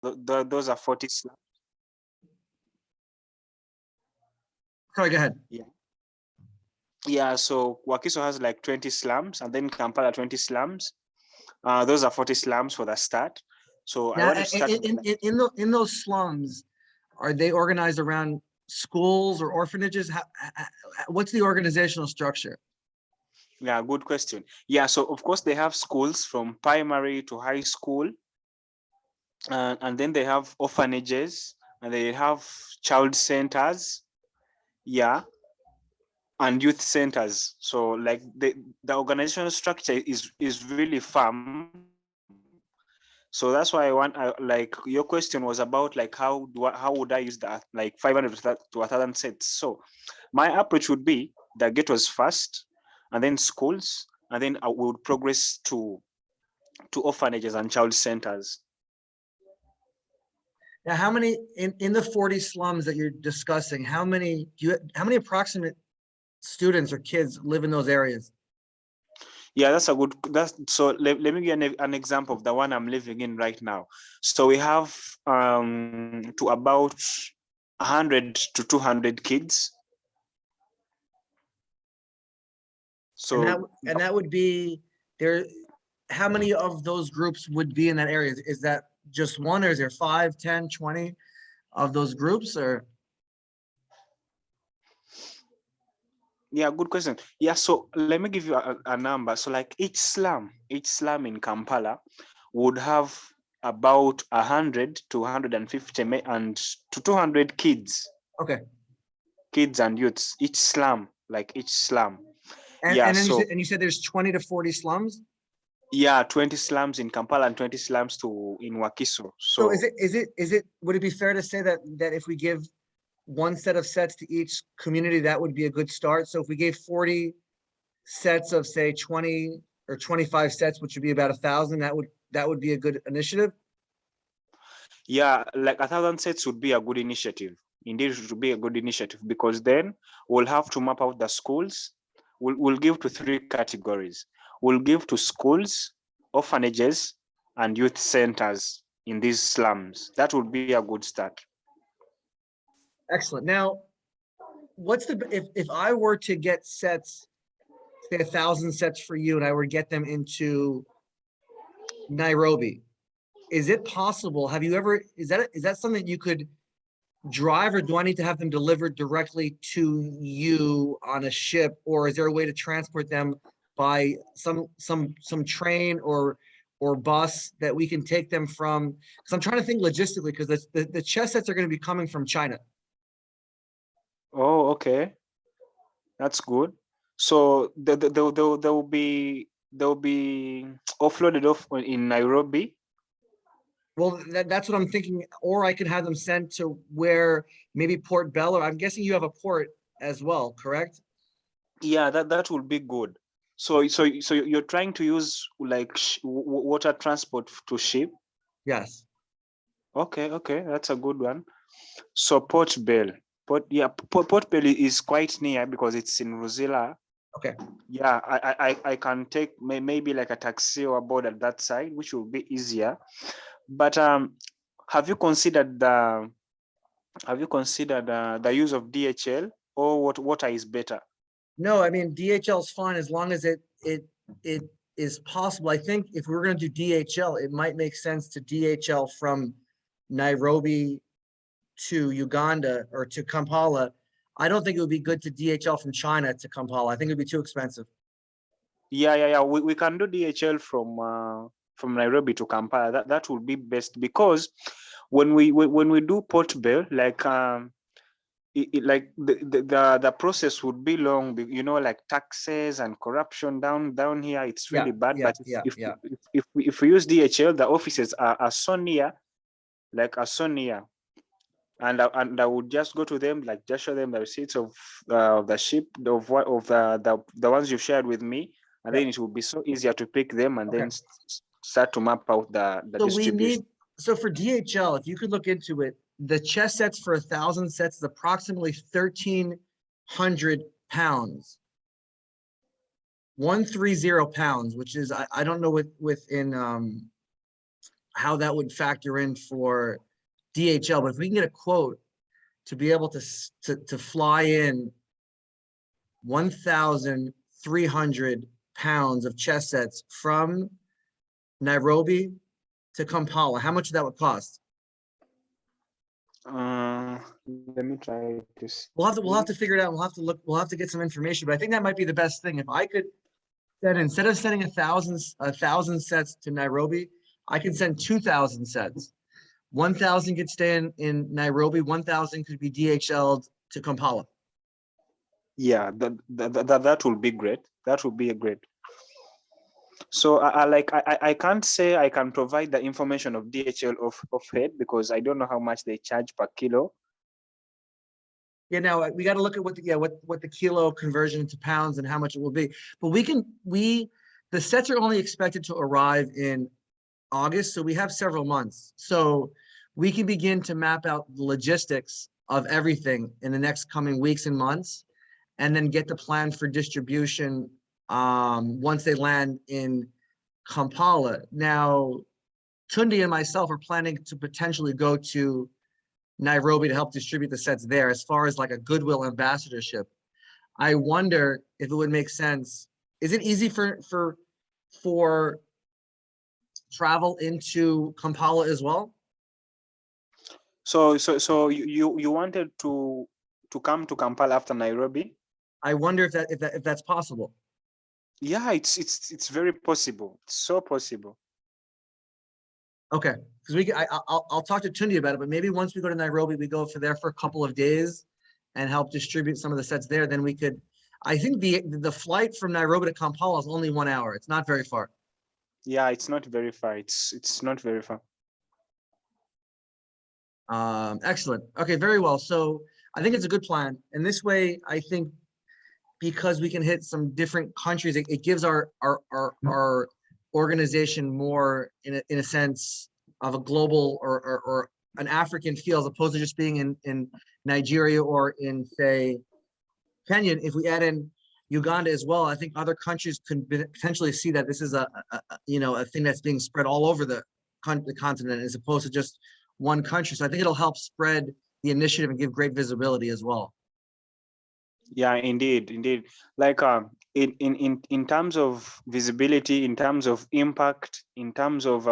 those are 40 slums. Sorry, go ahead. Yeah, so Wakiso has like 20 slums, and then Kampala 20 slums. Those are 40 slums for the start. So Now, I want to start in those slums, are they organized around schools or orphanages? What's the organizational structure? Yeah, good question. Yeah, so of course they have schools from primary to high school, and then they have orphanages, and they have child centers, yeah, and youth centers. So like the organizational structure is really firm. So that's why like your question was about like how would I use that like 500 to 1,000 sets. So my approach would be the ghettos first, and then schools, and then we would progress to orphanages and child centers. Now, how many in the 40 slums that you're discussing, how many approximate students or kids live in those areas? Yeah, so let me give an example of the one I'm living in right now. So we have to about 100 to 200 kids. So and that would be there. How many of those groups would be in that area? Is that just one, or is there 5, 10, 20 of those groups, or? Yeah, good question. Yeah, so let me give you a number. So like each slum in Kampala would have about 100 to 150 and to 200 kids. Okay. Kids and youths, each slum. And, yeah, and you said there's 20 to 40 slums? Yeah, 20 slums in Kampala and 20 slums in Wakiso. So would it be fair to say that if we give one set of sets to each community, that would be a good start? So if we gave 40 sets of, say, 20 or 25 sets, which would be about 1,000, that would be a good initiative? Yeah, like 1,000 sets would be a good initiative. Indeed, it would be a good initiative, because then we'll have to map out the schools. We'll give to 3 categories. We'll give to schools, orphanages, and youth centers in these slums. That would be a good start. Excellent. Now, if I were to get sets, say 1,000 sets for you, and I were to get them into Nairobi, is it possible? Is that something you could drive, or do I need to have them delivered directly to you on a ship, or is there a way to transport them by some train or bus that we can take them from? Because I'm trying to think logistically, because the chess sets are going to be coming from China. Oh, okay, that's good. So they'll be offloaded off in Nairobi. Well, that's what I'm thinking. Or I could have them sent to where, maybe Port Bell, or I'm guessing you have a port as well, correct? Yeah, that would be good. So you're trying to use like water transport to ship? Yes. Okay, that's a good one. So Port Bell. Port Bell is quite near because it's in Ruzilla. Okay. Yeah, I can take maybe like a taxi or a boat at that side, which will be easier. But have you considered the use of DHL, or water is better? No, I mean, DHL is fine as long as it is possible. I think if we were going to do DHL, it might make sense to DHL from Nairobi to Uganda or to Kampala. I don't think it would be good to DHL from China to Kampala. I think it'd be too expensive. Yeah. We can do DHL from Nairobi to Kampala. That would be best, because when we do Port Bell, like like the process would be long, like taxes and corruption down here. It's really bad. But if we use DHL, the offices are so near, and I would just go to them, like just show them the receipts of the ship of the ones you shared with me, and then it will be so easier to pick them and then start to map out the distribution. So for DHL, if you could look into it, the chess sets for 1,000 sets is approximately 1,300 pounds. 130 pounds, which is, I don't know within how that would factor in for DHL. But if we can get a quote to be able to fly in 1,300 pounds of chess sets from Nairobi to Kampala, how much that would cost? Let me try to see. We'll have to figure it out. We'll have to get some information, but I think that might be the best thing. If I could send, instead of sending a thousand sets to Nairobi, I can send 2,000 sets. 1,000 could stay in Nairobi, 1,000 could be DHL'd to Kampala. Yeah, that will be great. That will be a great. So I can't say I can provide the information of DHL of head because I don't know how much they charge per kilo. Yeah, now we got to look at what the kilo conversion into pounds and how much it will be. But the sets are only expected to arrive in August, so we have several months. So we can begin to map out the logistics of everything in the next coming weeks and months, and then get the plan for distribution once they land in Kampala. Now, Tundi and myself are planning to potentially go to Nairobi to help distribute the sets there as far as like a goodwill ambassadorship. I wonder if it would make sense. Is it easy for travel into Kampala as well? So you wanted to come to Kampala after Nairobi? I wonder if that's possible. Yeah, it's very possible. It's so possible. Okay, because I'll talk to Tundi about it, but maybe once we go to Nairobi, we go there for a couple of days and help distribute some of the sets there. Then we could, I think the flight from Nairobi to Kampala is only 1 hour. It's not very far. Yeah, it's not very far. It's not very far. Excellent. Okay, very well. So I think it's a good plan. And this way, I think because we can hit some different countries, it gives our organization more in a sense of a global or an African feel, as opposed to just being in Nigeria or in, say, Kenya. If we add in Uganda as well, I think other countries could potentially see that this is a thing that's being spread all over the continent as opposed to just one country. So I think it'll help spread the initiative and give great visibility as well. Yeah, indeed. Like in terms of visibility, in terms of impact, in terms of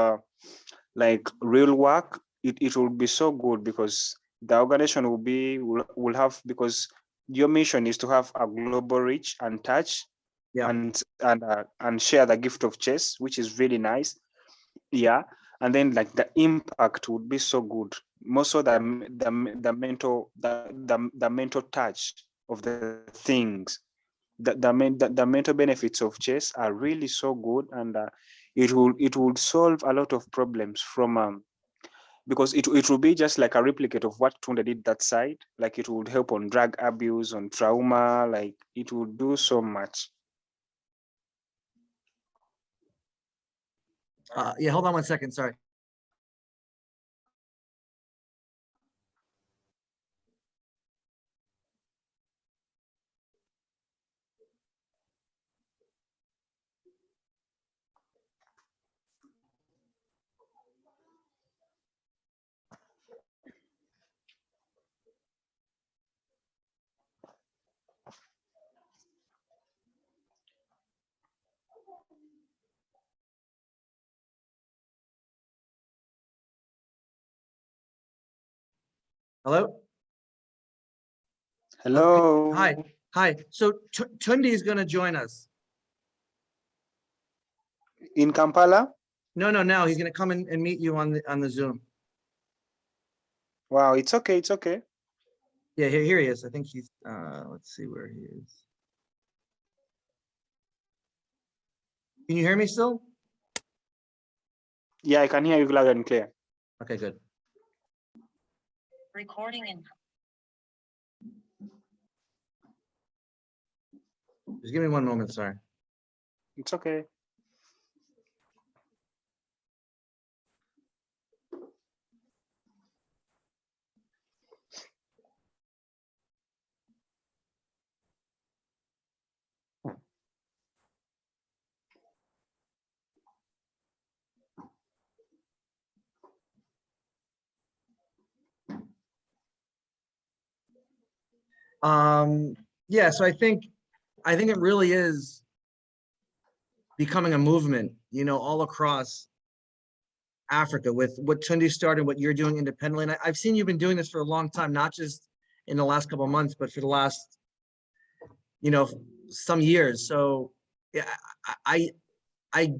like real work, it will be so good because the organization will have, because your mission is to have a global reach and touch, Yeah. and share the gift of chess, which is really nice. Yeah, and then like the impact would be so good. More so the mental touch of the things, the mental benefits of chess are really so good, and it would solve a lot of problems from because it will be just like a replicate of what Tunda did that side. Like it would help on drug abuse, on trauma, like it would do so much. Yeah, hold on 1 second. Sorry. Hello? Hello. Okay. Hi. So Tundi is going to join us. In Kampala? No. He's going to come and meet you on the Zoom. Wow, it's okay. It's okay. Yeah, here he is. I think he's, let's see where he is. Can you hear me still? Yeah, I can hear you loud and clear. Okay, good. Recording in. Just give me 1 moment, sorry. It's okay. Yeah, so I think it really is becoming a movement, all across Africa with what Tundi started, what you're doing independently. And I've seen you've been doing this for a long time, not just in the last couple of months, but for the last, you know, some years. So yeah, I I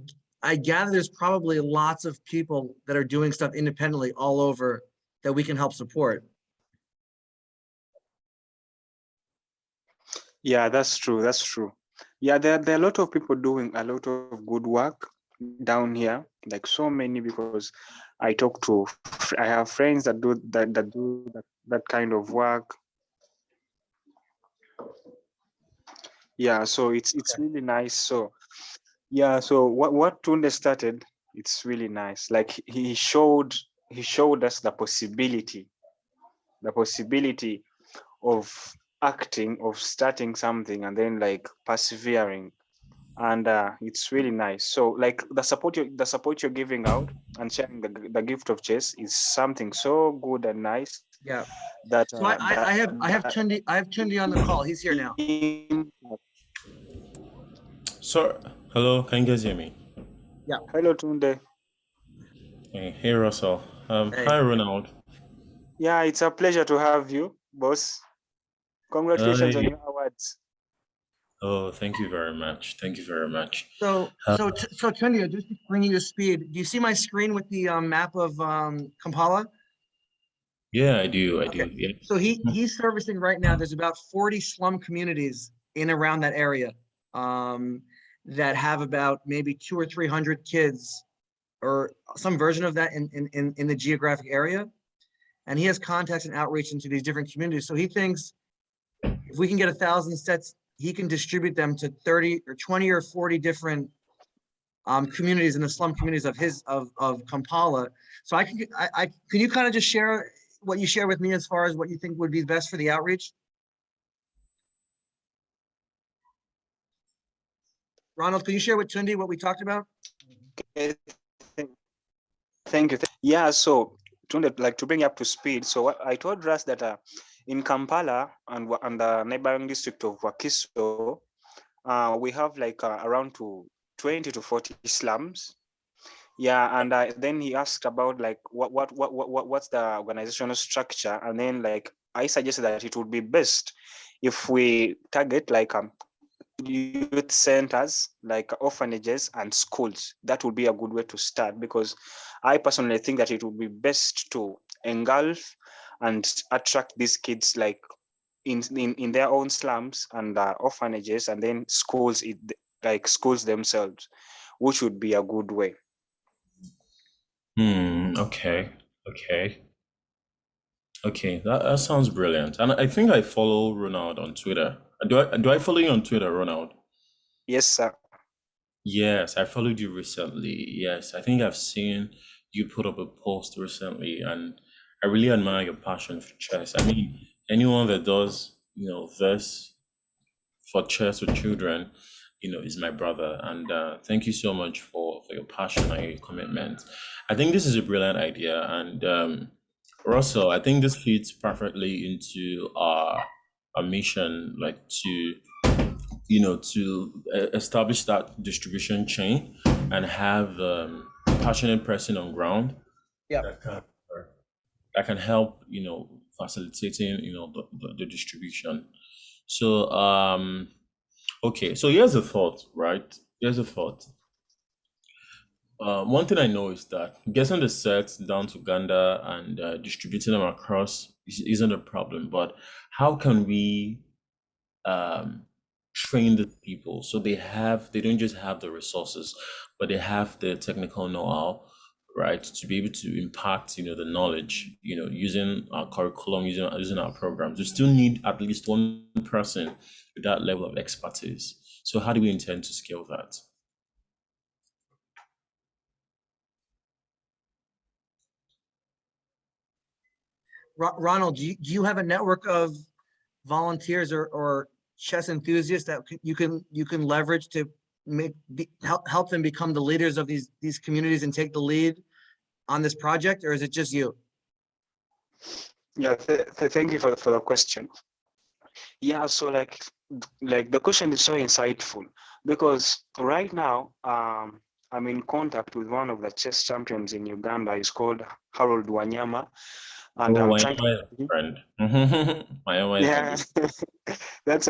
I gather there's probably lots of people that are doing stuff independently all over that we can help support. Yeah, that's true. That's true. Yeah, there are a lot of people doing a lot of good work down here, like so many, because I have friends that do that kind of work. Yeah, so it's really nice. So yeah, so what Tunde started, it's really nice. Like he showed us the possibility of acting, of starting something, and then like persevering, and it's really nice. So like the support you're giving out and sharing the gift of chess is something so good and nice Yeah. that So I have Tundi on the call. He's here now. So, hello, can you guys hear me? Yeah. Hello Tunde. Hey, Russell. Hey. Hi, Ronald. Yeah, it's a pleasure to have you, boss. Congratulations on Hi. your awards. Oh, thank you very much. Thank you very much. Uh, So Tundi, just to bring you to speed, do you see my screen with the map of Kampala? yeah, I do. I Okay. do. Yeah. So he's servicing right now. There's about 40 slum communities in around that area, um, that have about maybe 200 or 300 kids or some version of that in the geographic area. And he has contacts and outreach into these different communities. So he thinks if we can get 1,000 sets, he can distribute them to 30 or 20 or 40 different communities in the slum communities of Kampala. So can you kind of just share what you share with me as far as what you think would be best for the outreach? Ronald, can you share with Tundi what we talked about? Okay, thank you. Yeah, so Tunde, like to bring you up to speed. So what I told Russ that in Kampala and the neighboring district of Wakiso, we have like around to 20 to 40 slums. Yeah, and then he asked about like what's the organizational structure, and then like I suggested that it would be best if we target like youth centers, like orphanages and schools. That would be a good way to start, because I personally think that it would be best to engulf and attract these kids like in their own slums and orphanages, and then schools, like schools themselves, which would be a good way. Okay. Okay. Okay. That sounds brilliant. And I think I follow Ronald on Twitter. Do I follow you on Twitter, Ronald? Yes, sir. Yes, I followed you recently. Yes, I think I've seen you put up a post recently, and I really admire your passion for chess. I mean, anyone that does, this for chess with children, is my brother. And thank you so much for your passion and your commitment. I think this is a brilliant idea. And Russell, I think this fits perfectly into our mission, like to establish that distribution chain and have passionate person on ground Yeah. that can that can help facilitating the distribution. So okay, so here's a thought, right? Here's a thought. One thing I know is that getting the sets down to Uganda and distributing them across isn't a problem, but how can we um, train the people so they don't just have the resources, but they have the technical know-how, right, to be able to impact the knowledge, using our curriculum, using our programs. We still need at least one person with that level of expertise. So how do we intend to scale that? Ronald, do you have a network of volunteers or chess enthusiasts that you can leverage to help them become the leaders of these communities and take the lead on this project, or is it just you? Yeah, thank you for the question. Yeah, so like the question is so insightful because right now I'm in contact with one of the chess champions in Uganda. He's called Harold Wanyama, and Oh, I'm my trying to. is a friend. My is a Yeah,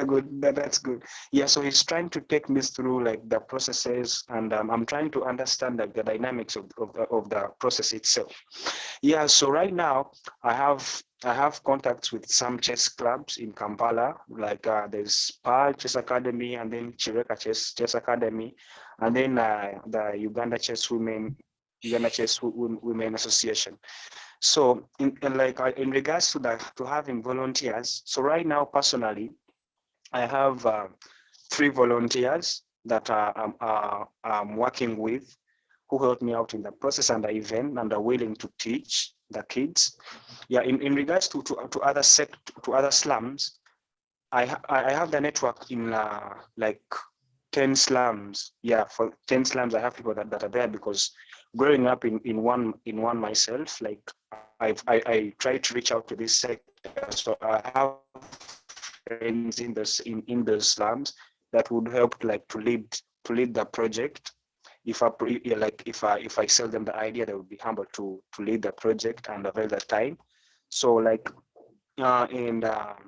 good. that's good. Yeah, so he's trying to take me through like the processes, and I'm trying to understand like the dynamics of the process itself. Yeah, so right now I have contacts with some chess clubs in Kampala, like there's PAL Chess Academy, and then Chireka Chess Academy, and then the Uganda Chess Women Association. So in regards to to having volunteers, so right now personally, I have 3 volunteers that I'm working with who helped me out in the process and the event and are willing to teach the kids. Yeah, in regards to to other slums, I have the network in like 10 slums. Yeah, for 10 slums, I have people that are there because growing up in one myself, like I try to reach out to this sector. So I have friends in those slums that would help like to lead the project. If I sell them the idea, they would be humble to lead the project and avail the time. So like and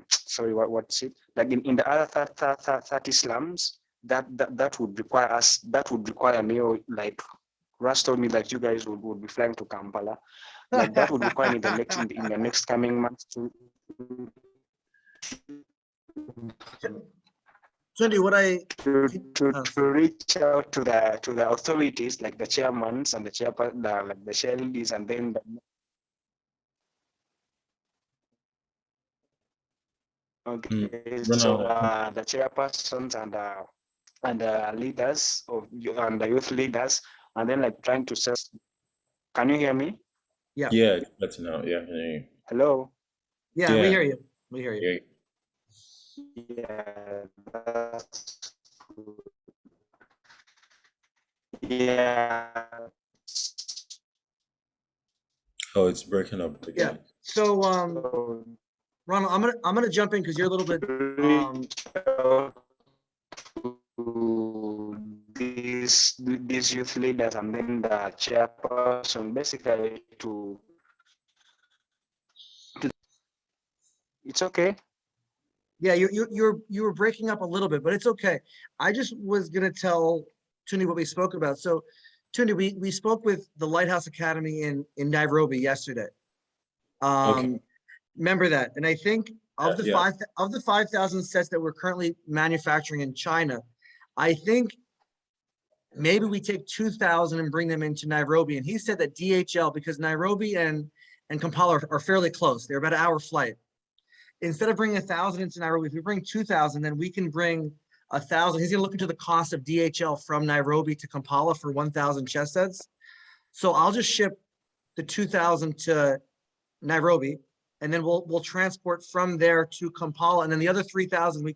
sorry, what's it like in the other 30 slums that would require us, that would require me, like Russ told me that you guys would be flying to Kampala, like that would require me in the next coming months Cindy, what I to sorry. reach out to the authorities, like the chairmans and the chairperson, like the chair ladies, and then Mm. okay, so Ronald, the chairpersons and the leaders and the youth leaders, and then like trying to sell. Can you hear me? Yeah, yeah, it's better now. Yeah, yeah, Hello. yeah, we yeah, hear you. We hear you. yeah. Yeah, that's good. Yeah. Oh, it's breaking up Yeah. again. So, So Ronald, I'm gonna jump in because you're a little bit. Um, reach out to these youth leaders and then the chairperson, basically it's okay. yeah, you were breaking up a little bit, but it's okay. I just was gonna tell Tuni what we spoke about. So, Tuni, we spoke with the Lighthouse Academy in Nairobi yesterday. Okay. Um, remember that? And I think Yeah. of the 5,000 sets that we're currently manufacturing in China, I think maybe we take 2,000 and bring them into Nairobi. And he said that DHL, because Nairobi and Kampala are fairly close, they're about an hour flight. Instead of bringing 1,000 into Nairobi, if we bring 2,000, then we can bring 1,000. He's going to look into the cost of DHL from Nairobi to Kampala for 1,000 chess sets. So I'll just ship the 2,000 to Nairobi, and then we'll transport from there to Kampala, and then the other 3,000 we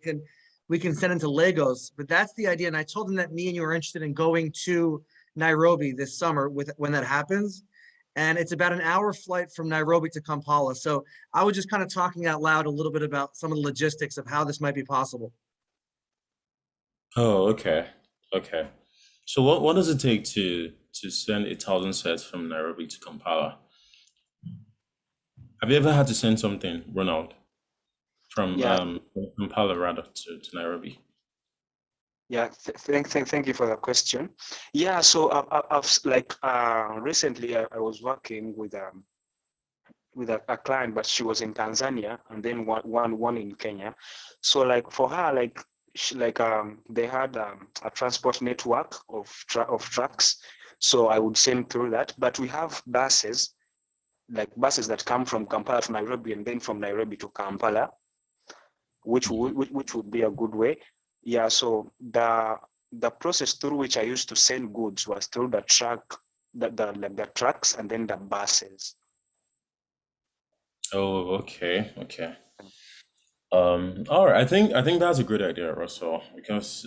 can send into Lagos. But that's the idea. And I told him that me and you are interested in going to Nairobi this summer with when that happens. And it's about an hour flight from Nairobi to Kampala. So I was just kind of talking out loud a little bit about some of the logistics of how this might be possible. Oh, okay. Okay. So what does it take to send 1,000 sets from Nairobi to Kampala? Have you ever had to send something, Ronald, Yeah, from Kampala rather to Nairobi? yeah. Thank you for the question. Yeah, so I've like recently I was working with a client, but she was in Tanzania, and then one in Kenya. So like for her, like they had a transport network of trucks. So I would send through that. But we have buses, like buses that come from Kampala to Nairobi and then from Nairobi to Kampala, Mhm. which would be a good way. Yeah. So the process through which I used to send goods was through the truck, the trucks, and then the buses. Oh, okay, okay. All right. I think that's a good idea, Russell, because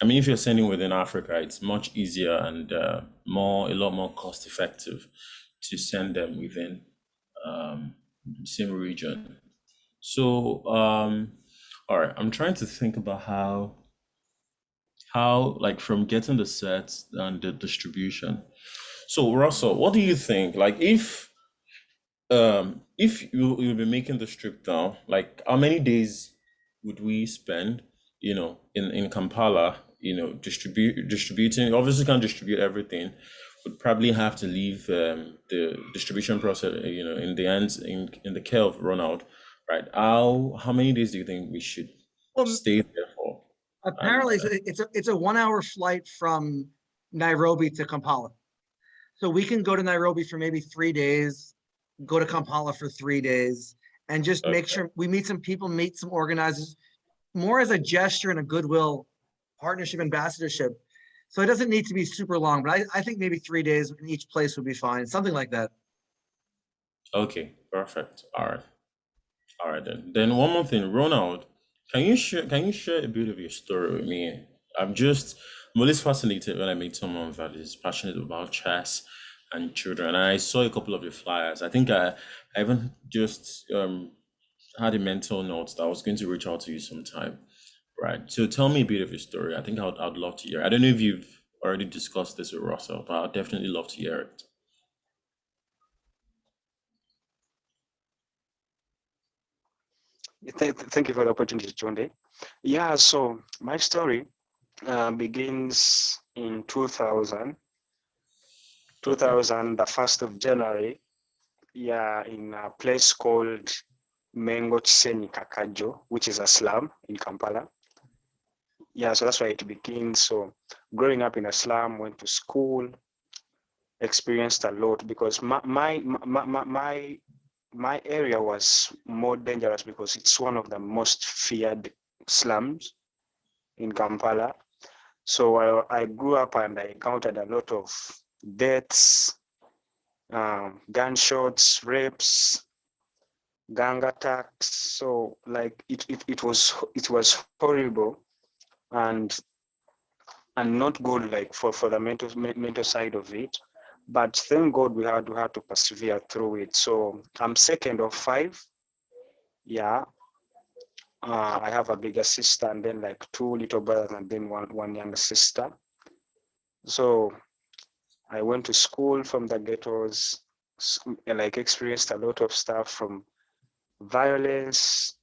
I mean, if you're sending within Africa, it's much easier and a lot more cost effective to send them within um, the same region. So, All right, I'm trying to think about how like from getting the sets and the distribution. So Russell, what do you think? Like if you'll be making the trip down, like how many days would we spend, in Kampala, distributing, obviously can't distribute everything. Would probably have to leave the distribution process, in the hands in the care of Ronald, right? How many days do you think we should Well, stay there for? And apparently it's a 1 hour flight from Nairobi to Kampala. So we can go to Nairobi for maybe 3 days, go to Kampala for 3 days, and just make okay, sure we meet some people, meet some organizers, more as a gesture and a goodwill partnership ambassadorship. So it doesn't need to be super long, but I think maybe 3 days in each place would be fine, something like that. okay, perfect. All right then. Then one more thing, Ronald, can you share a bit of your story with me? I'm always fascinated when I meet someone that is passionate about chess and children. And I saw a couple of your flyers. I think I even just had a mental note that I was going to reach out to you sometime. Right. So tell me a bit of your story. I think I'd love to hear. I don't know if you've already discussed this with Russell, but I'd definitely love to hear it. Thank you for the opportunity, Jonde. Yeah, so my story begins in 2000, Okay. the 1st of January, yeah, in a place called Mengo Chisenyi Kakajo, which is a slum in Kampala. Yeah, so that's where it begins. So growing up in a slum, went to school, experienced a lot because my area was more dangerous because it's one of the most feared slums in Kampala. So I grew up and I encountered a lot of deaths, gunshots, rapes, gang attacks. So like it was horrible and not good like for the mental side of it. But thank God we had to persevere through it. So I'm second of five. Yeah. I have a bigger sister and then like two little brothers and then one younger sister. So I went to school from the ghettos, like experienced a lot of stuff from violence,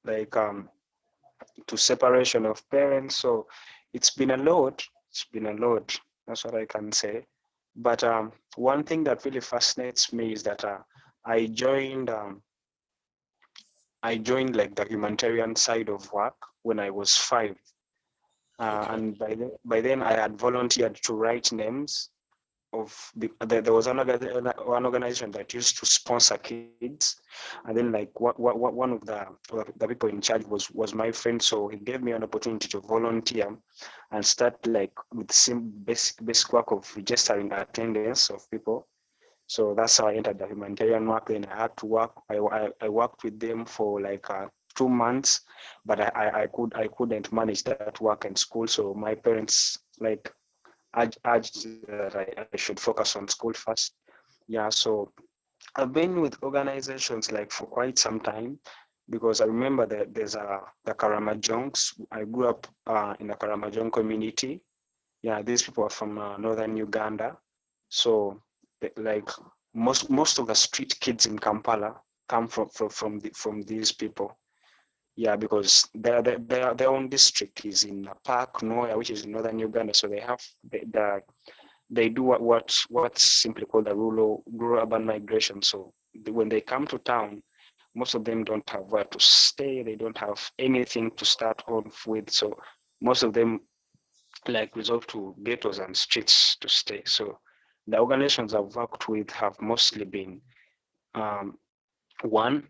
like to separation of parents. So it's been a lot. It's been a lot. That's what I can say. But one thing that really fascinates me is that I joined like the humanitarian side of work when I was 5. Okay. And by then I had volunteered to write names of there was one organization that used to sponsor kids, and then like one of the people in charge was my friend, so he gave me an opportunity to volunteer and start like with some basic work of registering attendance of people. So that's how I entered the humanitarian work. Then I had to work. I worked with them for like 2 months, but I couldn't manage that work and school. So my parents like urged that I should focus on school first. Yeah, so I've been with organizations like for quite some time because I remember that there's the Karamajongs. I grew up in the Karamajong community. Yeah, these people are from northern Uganda. So like most of the street kids in Kampala come from these people. Yeah, because their own district is in a park, Noya, which is in northern Uganda. So they have they do what's simply called the rural urban migration. So when they come to town, most of them don't have where to stay. They don't have anything to start off with. So most of them like resort to ghettos and streets to stay. So the organizations I've worked with have mostly been um, one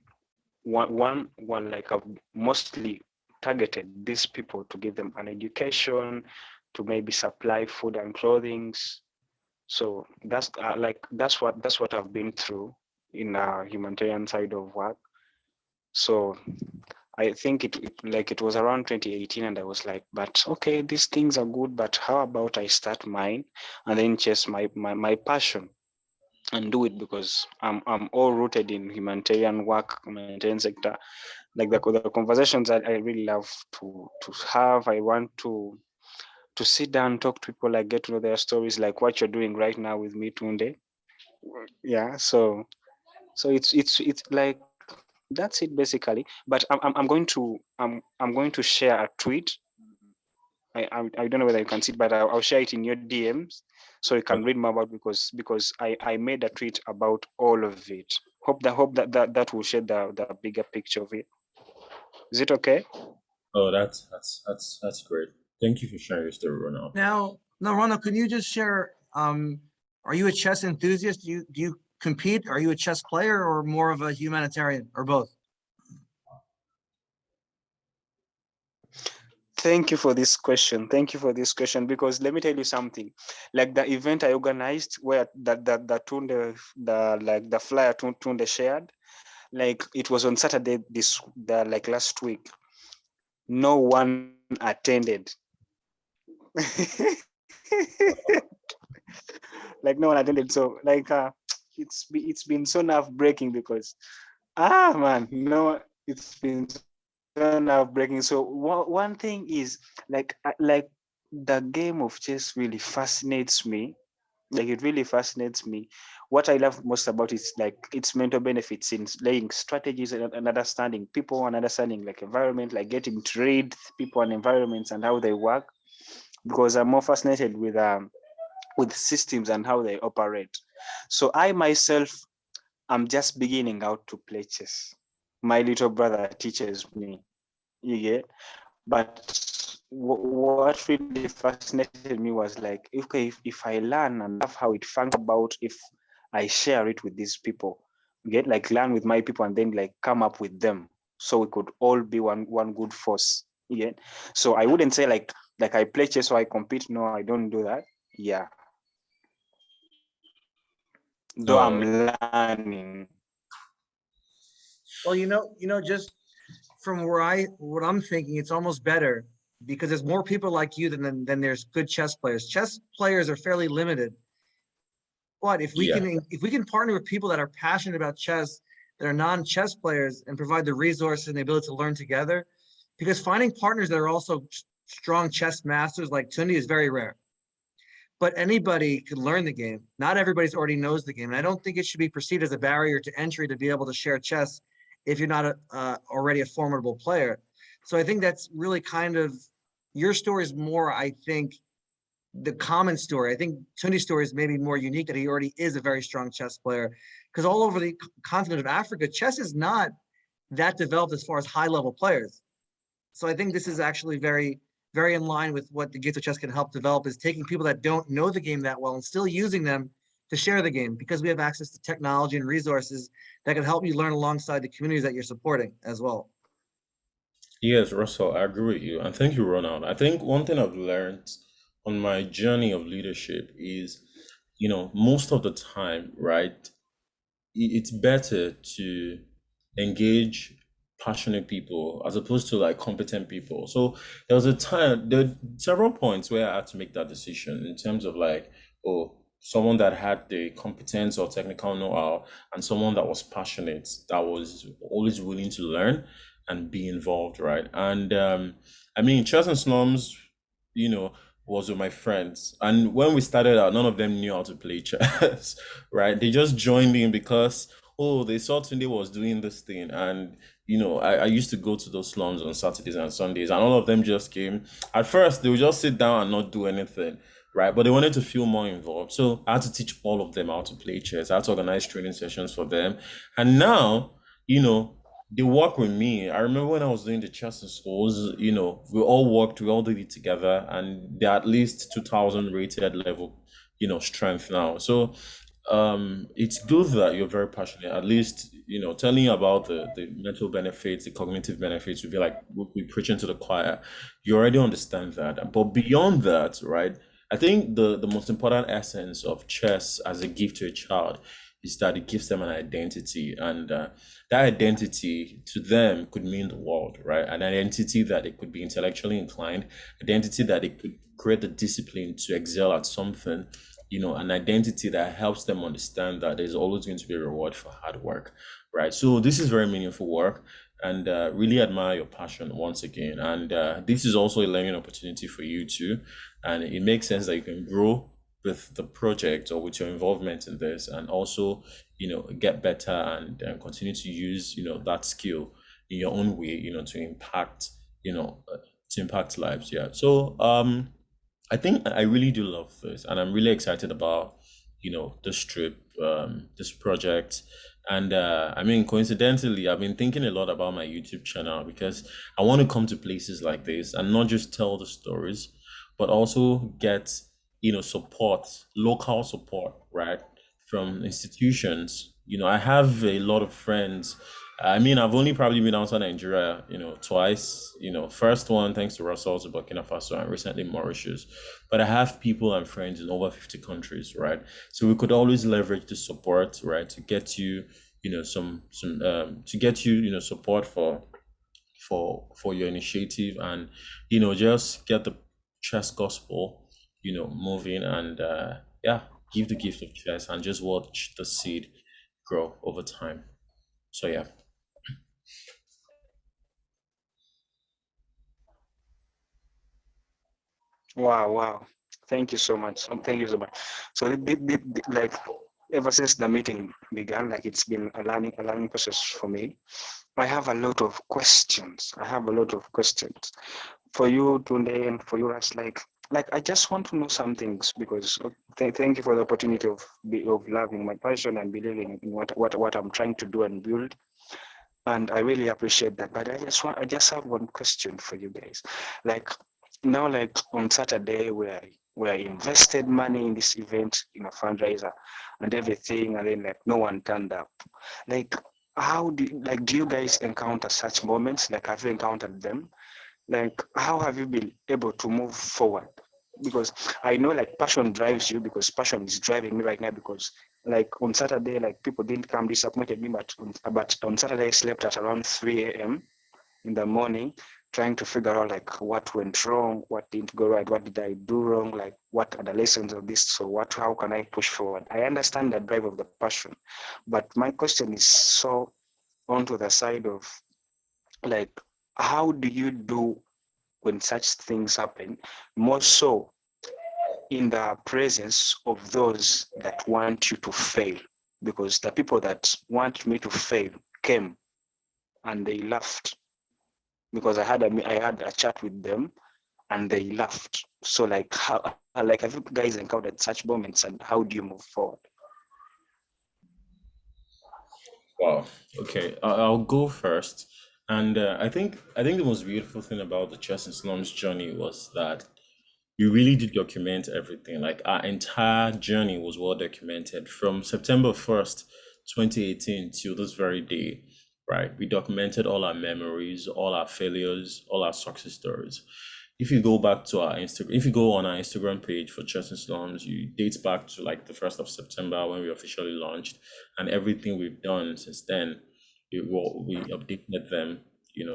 like I've mostly targeted these people to give them an education, to maybe supply food and clothing. So that's what I've been through in a humanitarian side of work. So I think it was around 2018 and I was like, but okay, these things are good, but how about I start mine and then chase my passion and do it because I'm all rooted in humanitarian work, humanitarian sector. like the conversations I really love to have. I want to sit down, talk to people, like get to know their stories, like what you're doing right now with me, Tunde. Yeah, so it's like that's it basically. But I'm going to share a tweet. I don't know whether you can see it, but I'll share it in your DMs so you can Okay. read more about, because I made a tweet about all of it. Hope that will share the bigger picture of it. Is it okay? Oh, that's great. Thank you for sharing your story, Ronald. Now, Ronald, can you just share, are you a chess enthusiast? Do you compete? Are you a chess player or more of a humanitarian or both? Thank you for this question. Thank you for this question, because let me tell you something. Like the event I organized, where the Tunde, the flyer Tunde shared, like it was on Saturday, the like last week. No one attended. Like no one attended. So like it's been so nerve breaking, because man, no, it's been so nerve breaking. So one thing is like the game of chess really fascinates me. Like it really fascinates me. What I love most about it is like its mental benefits in laying strategies and understanding people and understanding like environment, like getting to read people and environments and how they work. Because I'm more fascinated with systems and how they operate. So I myself, I'm just beginning out to play chess. My little brother teaches me. You get, but what really fascinated me was like, okay, if I learn and love how it functions, about if I share it with these people, get like learn with my people and then like come up with them, so we could all be one good force. Yeah. So I wouldn't say like I play chess or I compete. No, I don't do that. Yeah. Though I'm Oh, learning. Well, just from what I'm thinking, it's almost better because there's more people like you than there's good chess players. Chess players are fairly limited. But yeah. if we can partner with people that are passionate about chess, that are non-chess players, and provide the resources and the ability to learn together, because finding partners that are also strong chess masters like Tundi is very rare. But anybody could learn the game. Not everybody's already knows the game, and I don't think it should be perceived as a barrier to entry to be able to share chess if you're not already a formidable player. So I think that's really kind of your story is more, I think, the common story. I think Tundi's story is maybe more unique that he already is a very strong chess player. Because all over the continent of Africa, chess is not that developed as far as high level players. So I think this is actually very, very in line with what the gift of chess can help develop is taking people that don't know the game that well and still using them to share the game because we have access to technology and resources that can help you learn alongside the communities that you're supporting as well. Yes, Russell, I agree with you. And thank you, Ronald. I think one thing I've learned on my journey of leadership is, most of the time, right, it's better to engage passionate people as opposed to like competent people. So there were several points where I had to make that decision in terms of like, oh, someone that had the competence or technical know-how and someone that was passionate, that was always willing to learn and be involved, right? And I mean, Chess and Slums, you know, was with my friends. And when we started out, none of them knew how to play chess, right? They just joined in because, oh, they saw Tunde was doing this thing. And, I used to go to those slums on Saturdays and Sundays, and all of them just came. At first, they would just sit down and not do anything, right? But they wanted to feel more involved. So I had to teach all of them how to play chess. I had to organize training sessions for them. And now, they work with me. I remember when I was doing the chess in schools, we all did it together, and they're at least 2000 rated level, strength now. So it's good that you're very passionate, at least, telling you about the mental benefits, the cognitive benefits, would be like we preaching to the choir. You already understand that. But beyond that, right, I think the most important essence of chess as a gift to a child is that it gives them an identity. And that identity to them could mean the world, right? An identity that it could be intellectually inclined, identity that it could create the discipline to excel at something, an identity that helps them understand that there's always going to be a reward for hard work, right? So this is very meaningful work. and really admire your passion once again. And this is also a learning opportunity for you too. And it makes sense that you can grow with the project or with your involvement in this, and also, get better and continue to use, that skill in your own way, to impact, to impact lives. Yeah. So I think I really do love this, and I'm really excited about this trip, this project, and I mean, coincidentally, I've been thinking a lot about my YouTube channel because I want to come to places like this and not just tell the stories, but also get support, local support, right, from institutions. I have a lot of friends. I mean, I've only probably been outside Nigeria, twice. First one thanks to Russell to Burkina Faso and recently Mauritius. But I have people and friends in over 50 countries, right? So we could always leverage the support, right, to get you, some to get you, support for your initiative, and just get the chess gospel, moving, and yeah, give the gift of chess and just watch the seed grow over time. So yeah. Wow, wow. Thank you so much. Thank you so much. So like ever since the meeting began, like it's been a learning process for me. I have a lot of questions. I have a lot of questions for you today and for you as like I just want to know some things because thank you for the opportunity of loving my passion and believing in what I'm trying to do and build. And I really appreciate that. But I just have one question for you guys. Like now, like on Saturday, where I invested money in this event, in a fundraiser and everything, and then like no one turned up. Like how do you guys encounter such moments? Like have you encountered them? Like how have you been able to move forward? Because I know like passion drives you, because passion is driving me right now, because like on Saturday, like people didn't come, disappointed me, but on Saturday I slept at around 3 a.m. in the morning, trying to figure out like what went wrong, what didn't go right, what did I do wrong, like what are the lessons of this, so how can I push forward? I understand the drive of the passion, but my question is so onto the side of like how do you do when such things happen, more so in the presence of those that want you to fail, because the people that want me to fail came and they laughed, because I had a chat with them and they laughed. So like how, like have you guys encountered such moments and how do you move forward? Wow. Okay, I'll go first. And I think the most beautiful thing about the Chess and Slums journey was that we really did document everything. Like our entire journey was well documented from September 1st, 2018 till this very day, right? We documented all our memories, all our failures, all our success stories. If you go back to our Instagram, if you go on our Instagram page for Chess and Slums, you dates back to like the 1st of September when we officially launched, and everything we've done since then, we updated them,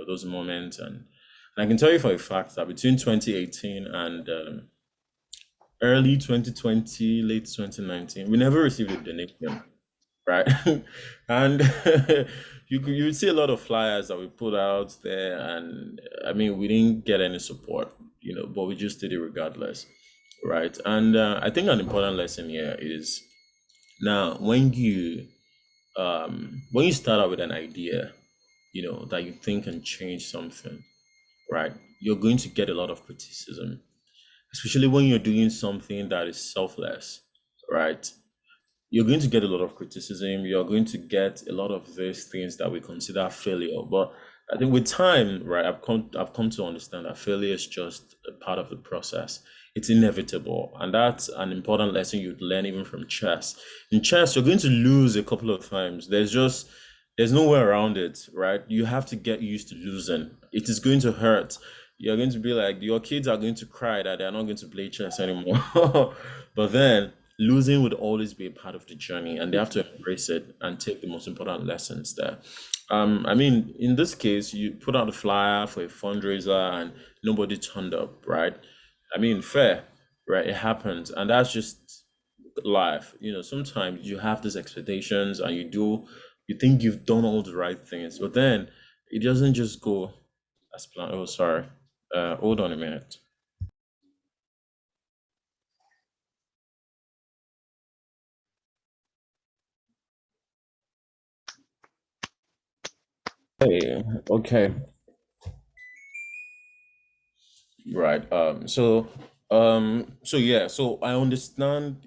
those moments. And I can tell you for a fact that between 2018 and early 2020, late 2019, we never received a donation, right? And you would see a lot of flyers that we put out there, and I mean, we didn't get any support, but we just did it regardless, right? And I think an important lesson here is now when you start out with an idea, that you think can change something, right? You're going to get a lot of criticism, especially when you're doing something that is selfless, right? You're going to get a lot of criticism. You're going to get a lot of these things that we consider failure. But I think with time, right, I've come to understand that failure is just a part of the process. It's inevitable, and that's an important lesson you'd learn even from chess. In chess, you're going to lose a couple of times. There's no way around it, right? You have to get used to losing. It is going to hurt. You're going to be like, your kids are going to cry that they're not going to play chess anymore. But then losing would always be a part of the journey, and they have to embrace it and take the most important lessons there. I mean, in this case, you put out a flyer for a fundraiser and nobody turned up, right? I mean, fair, right? It happens, and that's just life. Sometimes you have these expectations and you think you've done all the right things, but then it doesn't just go as planned. Oh, sorry. Hold on a minute. Hey, okay. Right. So yeah, so I understand,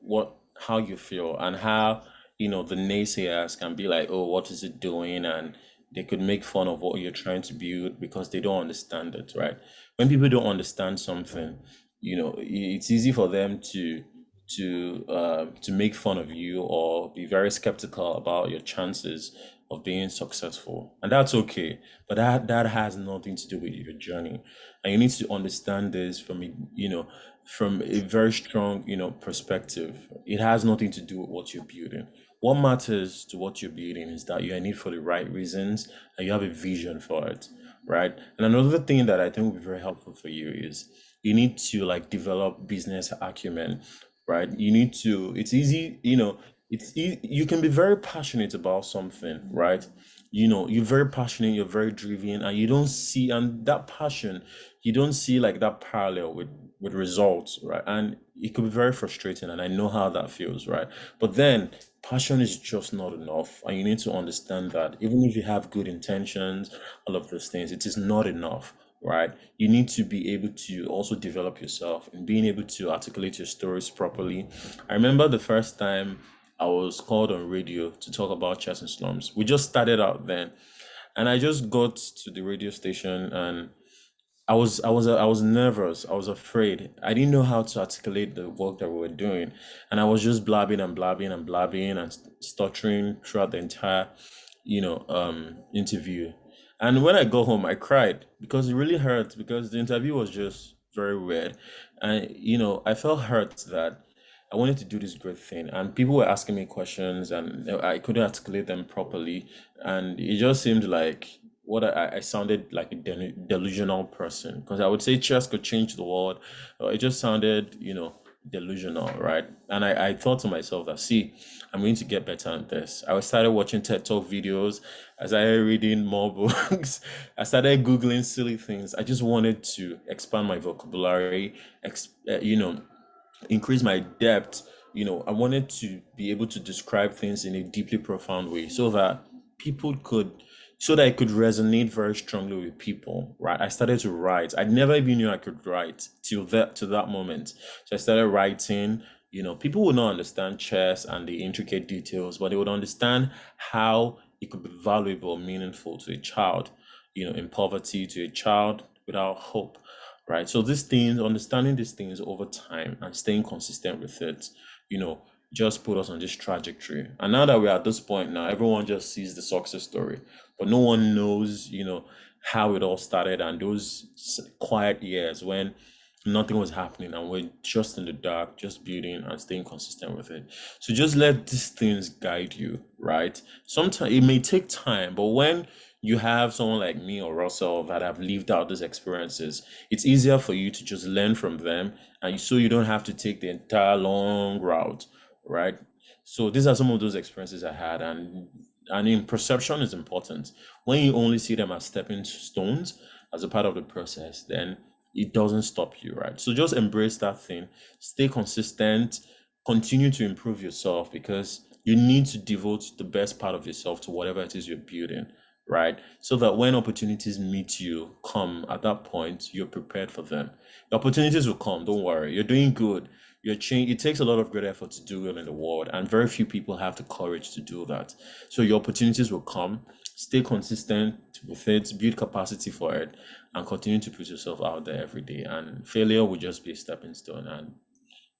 what how you feel and how, the naysayers can be like, oh, what is it doing? And they could make fun of what you're trying to build because they don't understand it, right? When people don't understand something, it's easy for them to make fun of you or be very skeptical about your chances of being successful. And that's okay. But that has nothing to do with your journey. And you need to understand this from a very strong, perspective. It has nothing to do with what you're building. What matters to what you're building is that you're in it for the right reasons and you have a vision for it, right? And another thing that I think will be very helpful for you is you need to like develop business acumen, right? You need to, it's easy, you can be very passionate about something, right? You're very passionate, you're very driven, and you don't see, and that passion, you don't see like that parallel with results, right? And it could be very frustrating, and I know how that feels, right? But then passion is just not enough, and you need to understand that even if you have good intentions, all of those things, it is not enough, right? You need to be able to also develop yourself and being able to articulate your stories properly. I remember the first time I was called on radio to talk about chess and slums. We just started out then, and I just got to the radio station and I was nervous. I was afraid. I didn't know how to articulate the work that we were doing, and I was just blabbing and blabbing and blabbing and stuttering throughout the entire, interview. And when I go home, I cried because it really hurt because the interview was just very weird, and I felt hurt that I wanted to do this great thing, and people were asking me questions, and I couldn't articulate them properly, and it just seemed like I sounded like a delusional person because I would say chess could change the world. It just sounded, delusional, right? And I thought to myself that, see, I'm going to get better at this. I started watching TED Talk videos. I started reading more books. I started Googling silly things. I just wanted to expand my vocabulary, increase my depth. I wanted to be able to describe things in a deeply profound way people could so that it could resonate very strongly with people, right? I started to write. I never even knew I could write to that moment. So I started writing. People would not understand chess and the intricate details, but they would understand how it could be valuable, meaningful to a child, in poverty, to a child without hope, right? So these things, understanding these things over time and staying consistent with it, you know, just put us on this trajectory. And now that we're at this point now, everyone just sees the success story, but no one knows, how it all started and those quiet years when nothing was happening and we're just in the dark, just building and staying consistent with it. So just let these things guide you, right? Sometimes it may take time, but when you have someone like me or Russell that have lived out these experiences, it's easier for you to just learn from them, and so you don't have to take the entire long route, right? So these are some of those experiences I had, and in perception is important. When you only see them as stepping stones as a part of the process, then it doesn't stop you, right? So just embrace that thing, stay consistent, continue to improve yourself because you need to devote the best part of yourself to whatever it is you're building, right? So that when opportunities meet you, come at that point, you're prepared for them. The opportunities will come, don't worry. You're doing good. You're change. It takes a lot of great effort to do well in the world, and very few people have the courage to do that. So your opportunities will come. Stay consistent with it, build capacity for it, and continue to put yourself out there every day. And failure will just be a stepping stone, and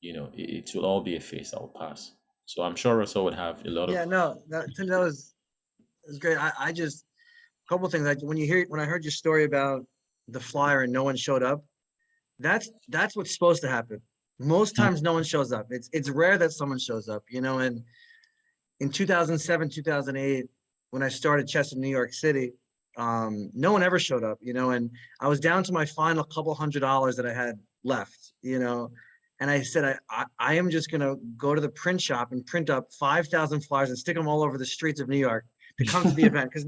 it will all be a phase that will pass. So I'm sure Russell would have a lot Yeah, of. no, that was great. I just a couple things like when I heard your story about the flyer and no one showed up, that's what's supposed to happen. Most times no one shows up. It's rare that someone shows up, and in 2007, 2008, when I started chess in New York City, no one ever showed up, and I was down to my final couple $100 that I had left, and I said, I am just going to go to the print shop and print up 5,000 flyers and stick them all over the streets of New York to come to the event because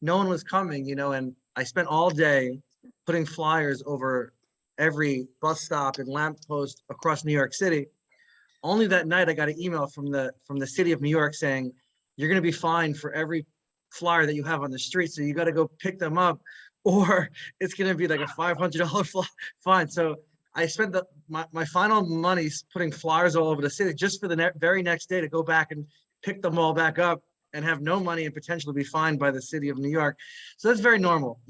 no one was coming, and I spent all day putting flyers over every bus stop and lamppost across New York City. Only that night I got an email from the city of New York saying, you're going to be fined for every flyer that you have on the street. So you got to go pick them up or it's going to be like a $500 fine. So I spent my final money putting flyers all over the city just for the very next day to go back and pick them all back up and have no money and potentially be fined by the city of New York. So that's very normal.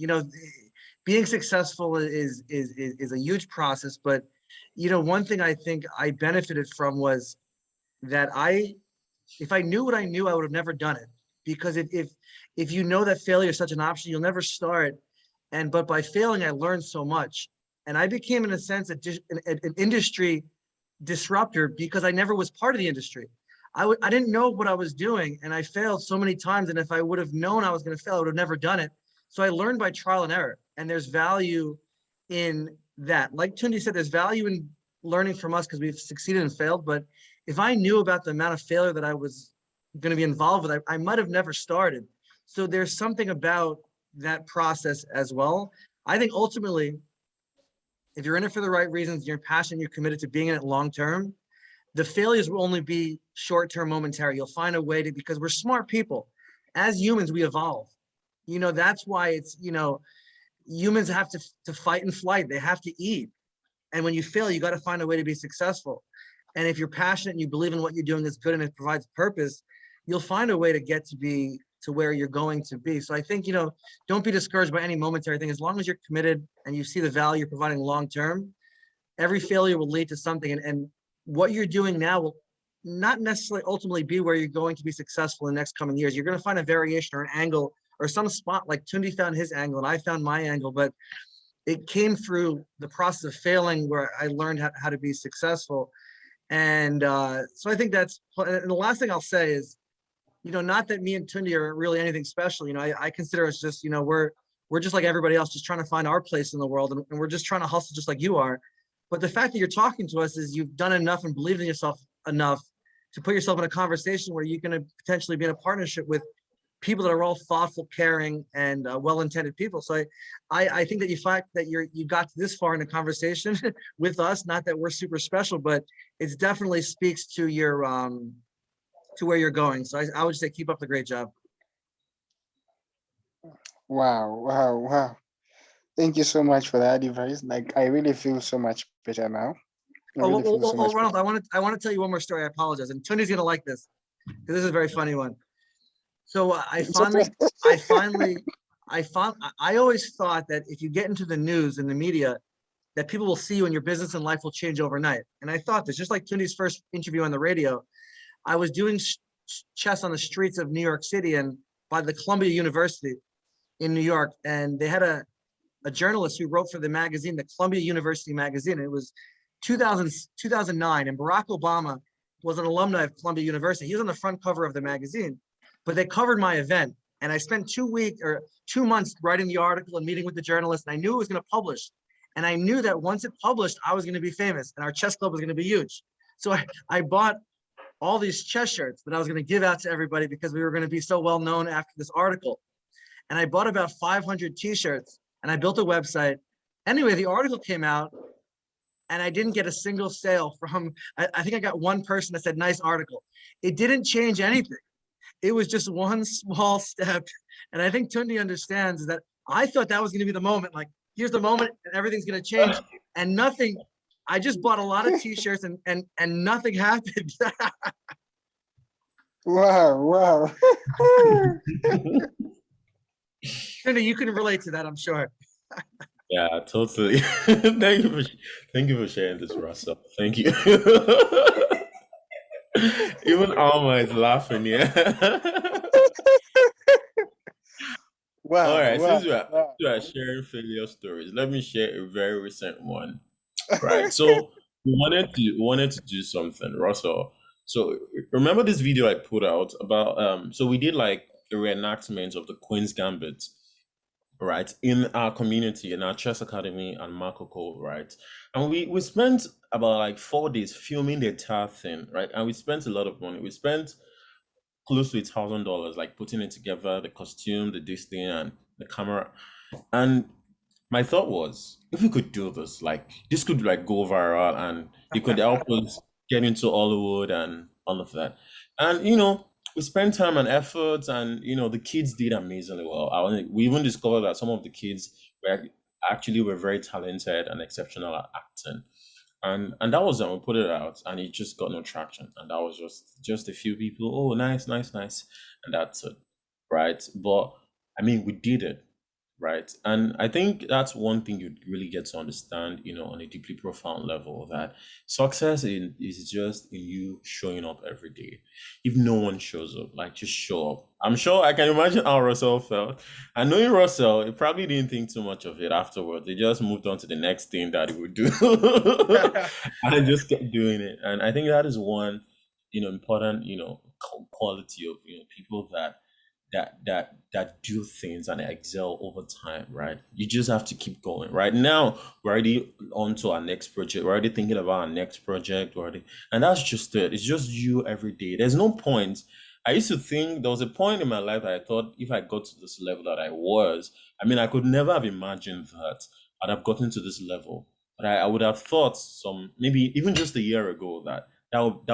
Being successful is a huge process, but one thing I think I benefited from was that if I knew what I knew, I would have never done it. Because if you know that failure is such an option, you'll never start. But by failing, I learned so much, and I became, in a sense, an industry disruptor because I never was part of the industry. I didn't know what I was doing, and I failed so many times. And if I would have known I was going to fail, I would have never done it. So I learned by trial and error, and there's value in that. Like Tundi said, there's value in learning from us because we've succeeded and failed. But if I knew about the amount of failure that I was going to be involved with, I might have never started. So there's something about that process as well. I think ultimately, if you're in it for the right reasons, you're passionate, you're committed to being in it long term, the failures will only be short term, momentary. You'll find a way to, because we're smart people. As humans, we evolve. That's why humans have to fight and flight. They have to eat. And when you fail, you got to find a way to be successful. And if you're passionate and you believe in what you're doing is good and it provides purpose, you'll find a way to get to where you're going to be. So I think, don't be discouraged by any momentary thing. As long as you're committed and you see the value you're providing long term, every failure will lead to something. And what you're doing now will not necessarily ultimately be where you're going to be successful in the next coming years. You're going to find a variation or an angle or some spot, like Tundi found his angle and I found my angle, but it came through the process of failing where I learned how to be successful. And so I think that's, and the last thing I'll say is, not that me and Tundi are really anything special. I consider us just, we're just like everybody else, just trying to find our place in the world. And we're just trying to hustle just like you are. But the fact that you're talking to us is you've done enough and believed in yourself enough to put yourself in a conversation where you can potentially be in a partnership with people that are all thoughtful, caring, and well-intended people. So I think that you fact that you got this far in a conversation with us, not that we're super special, but it definitely speaks to your to where you're going. So I would say keep up the great job. Wow, wow, wow. Thank you so much for that advice. Like, I really feel so much better now. I Oh, really feel so much Ronald, better. I want to tell you one more story. I apologize, and Tony's gonna like this because this is a very funny one. So It's okay. I always thought that if you get into the news and the media, that people will see you and your business and life will change overnight. And I thought this, just like Tony's first interview on the radio, I was doing chess on the streets of New York City and by the Columbia University in New York. And they had a journalist who wrote for the magazine, the Columbia University magazine. It was 2009, and Barack Obama was an alumni of Columbia University. He was on the front cover of the magazine, but they covered my event. And I spent 2 months writing the article and meeting with the journalist, and I knew it was going to publish. And I knew that once it published, I was going to be famous and our chess club was going to be huge. So I bought all these chess shirts that I was going to give out to everybody because we were going to be so well known after this article. And I bought about 500 t-shirts and I built a website. Anyway, the article came out and I didn't get a single sale from, I think I got one person that said, nice article. It didn't change anything. It was just one small step. And I think Tundi understands that I thought that was going to be the moment. Like, here's the moment and everything's going to change. And nothing, I just bought a lot of t-shirts and nothing happened. Wow, wow. Tundi, you can relate to that, I'm sure. Yeah, totally. Thank you for sharing this, Russell. Thank you. Even Alma is laughing, yeah. All Wow, right, wow, since wow. we are sharing failure stories, let me share a very recent one. Right. So we wanted to do something, Russell. So remember this video I put out about so we did like a reenactment of the Queen's Gambit, right, in our community, in our chess academy and Marco Cole, right? And we spent about like 4 days filming the entire thing, right? And we spent a lot of money. We spent close to $1,000, like putting it together, the costume, the this thing, and the camera. And my thought was, if we could do this, like this could like go viral, and it could help us get into Hollywood and all of that. And we spent time and effort, and the kids did amazingly well. We even discovered that some of the kids were very talented and exceptional at acting. And that was when we put it out, and it just got no traction. And that was just a few people. Oh, nice, nice, nice, and that's it, right? But I mean, we did it, right? And I think that's one thing you really get to understand, on a deeply profound level, that is just in you showing up every day. If no one shows up, like just show up. I'm sure I can imagine how Russell felt. And knowing Russell, he probably didn't think too much of it afterwards. He just moved on to the next thing that he would do. And just kept doing it. And I think that is one, important, quality of, people that do things and excel over time, right? You just have to keep going. Right now, we're already on to our next project. We're already thinking about our next project already. And that's just it. It's just you every day. There's no point. I used to think there was a point in my life that I thought if I got to this level that I was, I mean, I could never have imagined that I'd have gotten to this level. But I would have thought maybe even just a year ago that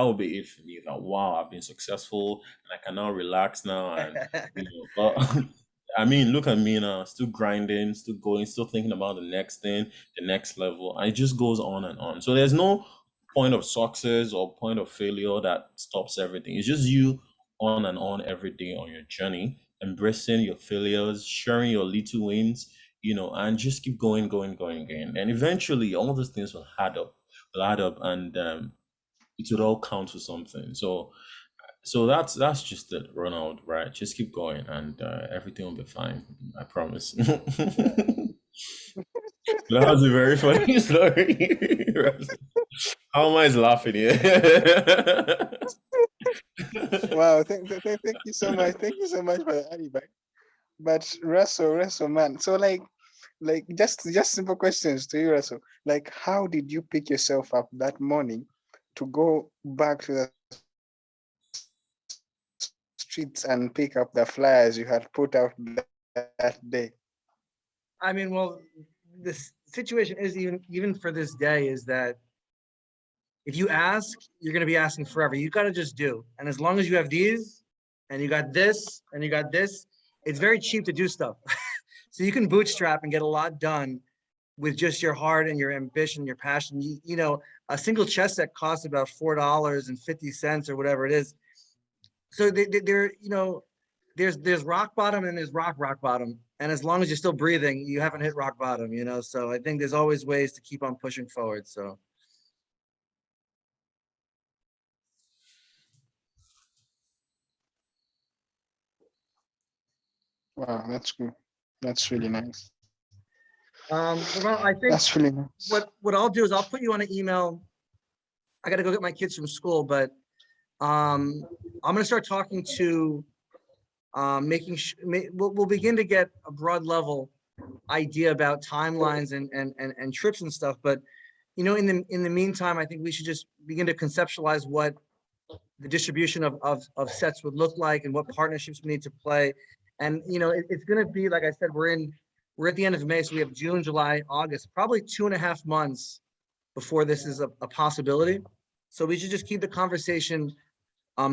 would be it for me. That wow, I've been successful and I can now relax now, and but I mean, look at me now, still grinding, still going, still thinking about the next thing, the next level, and it just goes on and on. So there's no point of success or point of failure that stops everything. It's just you on and on every day on your journey, embracing your failures, sharing your little wins, and just keep going, going, going, going. And eventually all those things will add up, and it would all count for something. So that's just it, Ronald, right? Just keep going, and everything will be fine. I promise. That was a very funny story. How am I laughing here? Wow, thank you so much. Thank you so much for the alibi. But Russell, man. So like just simple questions to you, Russell. Like, how did you pick yourself up that morning to go back to the streets and pick up the flyers you had put out that day? I mean, well, this situation is even for this day is that if you ask, you're going to be asking forever. You got to just do. And as long as you have these and you got this and you got this, it's very cheap to do stuff. So you can bootstrap and get a lot done with just your heart and your ambition, your passion. A single chess set costs about $4.50 or whatever it is. So there's rock bottom and there's rock bottom. And as long as you're still breathing, you haven't hit rock bottom, So I think there's always ways to keep on pushing forward. So. Wow, that's good. That's really nice. Well, I think That's really nice. what I'll do is I'll put you on an email. I got to go get my kids from school, but I'm going to start talking to we'll begin to get a broad level idea about timelines and trips and stuff. But in the meantime, I think we should just begin to conceptualize what the distribution of sets would look like and what partnerships we need to play. And it's going to be, like I said, we're at the end of May, so we have June, July, August, probably 2.5 months before this is a possibility. So we should just keep the conversation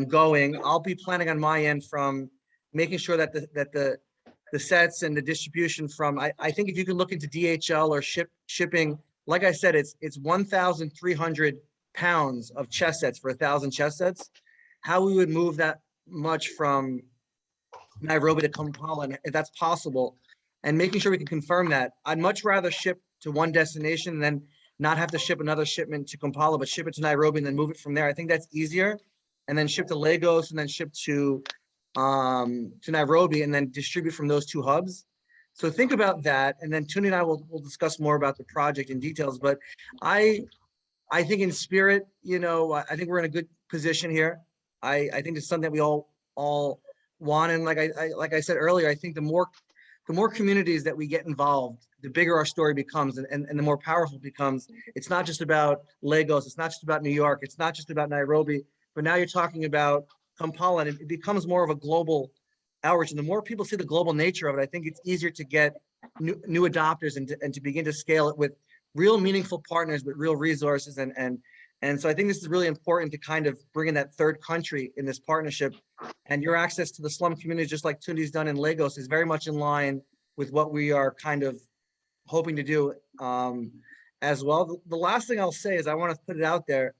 going. I'll be planning on my end from making sure that the sets and the distribution from, I think if you can look into DHL or shipping, like I said, it's 1,300 pounds of chess sets for 1,000 chess sets. How we would move that much from Nairobi to Kampala, and if that's possible, and making sure we can confirm that. I'd much rather ship to one destination than not have to ship another shipment to Kampala, but ship it to Nairobi and then move it from there. I think that's easier. And then ship to Lagos and then ship to Nairobi and then distribute from those two hubs. So think about that. And then Tuni and I will discuss more about the project in details. But I think in spirit, I think we're in a good position here. I think it's something that we all want. And like I said earlier, I think the more communities that we get involved, the bigger our story becomes and the more powerful it becomes. It's not just about Lagos. It's not just about New York. It's not just about Nairobi. But now you're talking about Kampala, and it becomes more of a global outreach. And the more people see the global nature of it, I think it's easier to get new adopters and to begin to scale it with real meaningful partners with real resources. And so I think this is really important to kind of bring in that third country in this partnership. And your access to the slum communities, just like Tundi's done in Lagos, is very much in line with what we are kind of hoping to do as well. The last thing I'll say is I want to put it out there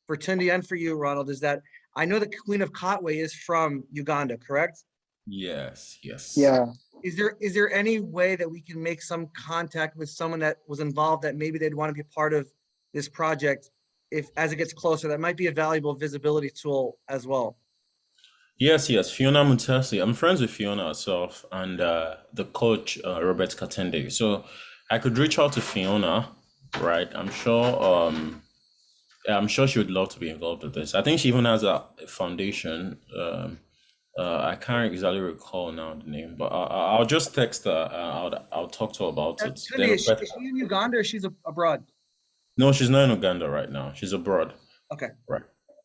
for Tundi and for you, Ronald, is that I know the Queen of Katwe is from Uganda, correct? Yes, yes. Yeah. Is there any way that we can make some contact with someone that was involved that maybe they'd want to be part of this project if as it gets closer? That might be a valuable visibility tool as well. Yes, yes. Fiona Mutasi. I'm friends with Fiona herself and the coach, Robert Katende. So I could reach out to Fiona, right? I'm sure she would love to be involved with this. I think she even has a foundation. I can't exactly recall now the name, but I'll just text her. I'll talk to her about it. Tundi, is she in Uganda or she's abroad? No, she's not in Uganda right now. She's abroad. Okay. Right.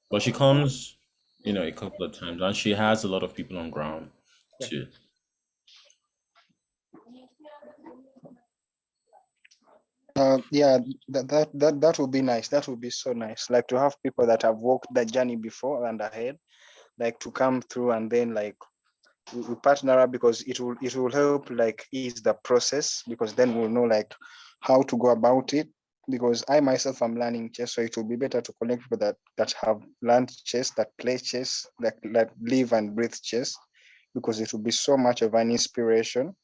But she comes, a couple of times, and she has a lot of people on ground Okay. too. Yeah, that would be nice. That would be so nice. Like to have people that have walked the journey before and ahead, like to come through and then like we partner up because it will help like ease the process because then we'll know like how to go about it. Because I myself am learning chess, so it will be better to connect people that have learned chess, that play chess, that live and breathe chess, because it will be so much of an inspiration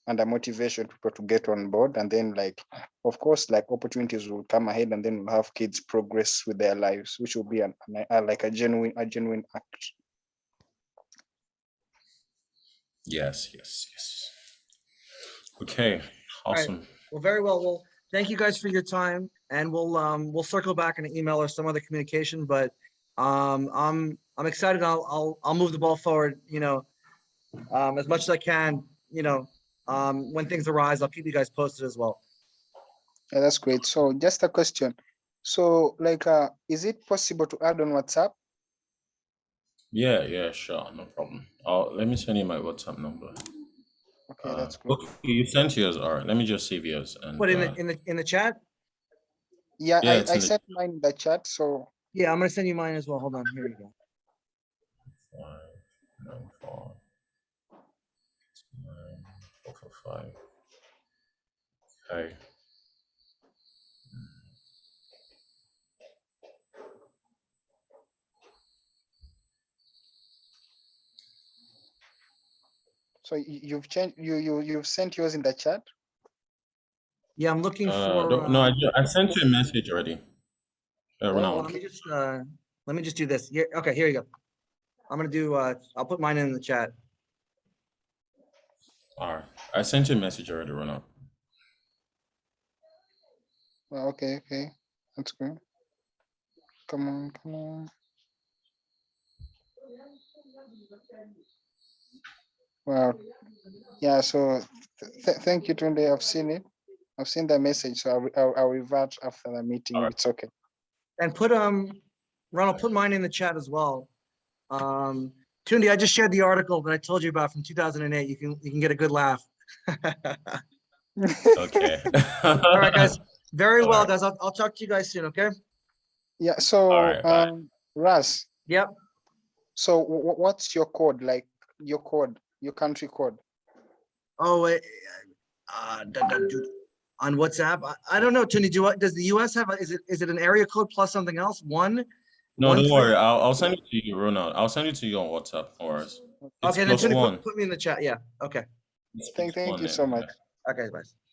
and a motivation for people to get on board. And then like, of course, like opportunities will come ahead and then we'll have kids progress with their lives, which will be like a genuine act. Yes, yes, yes. Okay, All right. awesome. Well, very well. Well, thank you guys for your time, and we'll circle back in an email or some other communication. But I'm excited. I'll move the ball forward. As much as I can. When things arise, I'll keep you guys posted as well. Yeah, that's great. So just a question. So like, is it possible to add on WhatsApp? Yeah, sure, no problem. Let me send you my WhatsApp number. Okay, that's great. Okay, you sent yours. All right, let me just save yours and What in the chat? Yeah, yeah, it's I in the sent mine in the chat. So Yeah, I'm gonna send you mine as well. Hold on. Here you go. 594 445. Okay. so you've changed you've sent yours in the chat. Yeah, I'm looking for. No, I sent you a message already. Well, Ronald. let me just do this. Yeah, okay, here you go. I'm gonna do. I'll put mine in the chat. All right, I sent you a message already, Ronald. Well, okay, that's good. Come on. Wow. Yeah. So thank you, Tunde. I've seen it. I've seen the message. So I'll revert after the meeting. All If right. it's okay. And put Ronald, put mine in the chat as well. Tundi, I just shared the article that I told you about from 2008. You can get a good laugh. Okay. All right, guys. Very All well, right. guys. I'll talk to you guys soon. Okay. Yeah. All So right. Bye. Ras. Yep. So what's your code? Like your country code? Oh, on WhatsApp. I don't know, Tundi. Does the US have? Is it an area code plus something else? No, don't 113. worry. I'll send it to you, Ronald. I'll send it to you on WhatsApp. No worries. It's Okay, then plus Tundi, one. put me in the chat. Yeah. Okay. It's plus Thank one. you Yeah. so much. Okay, guys.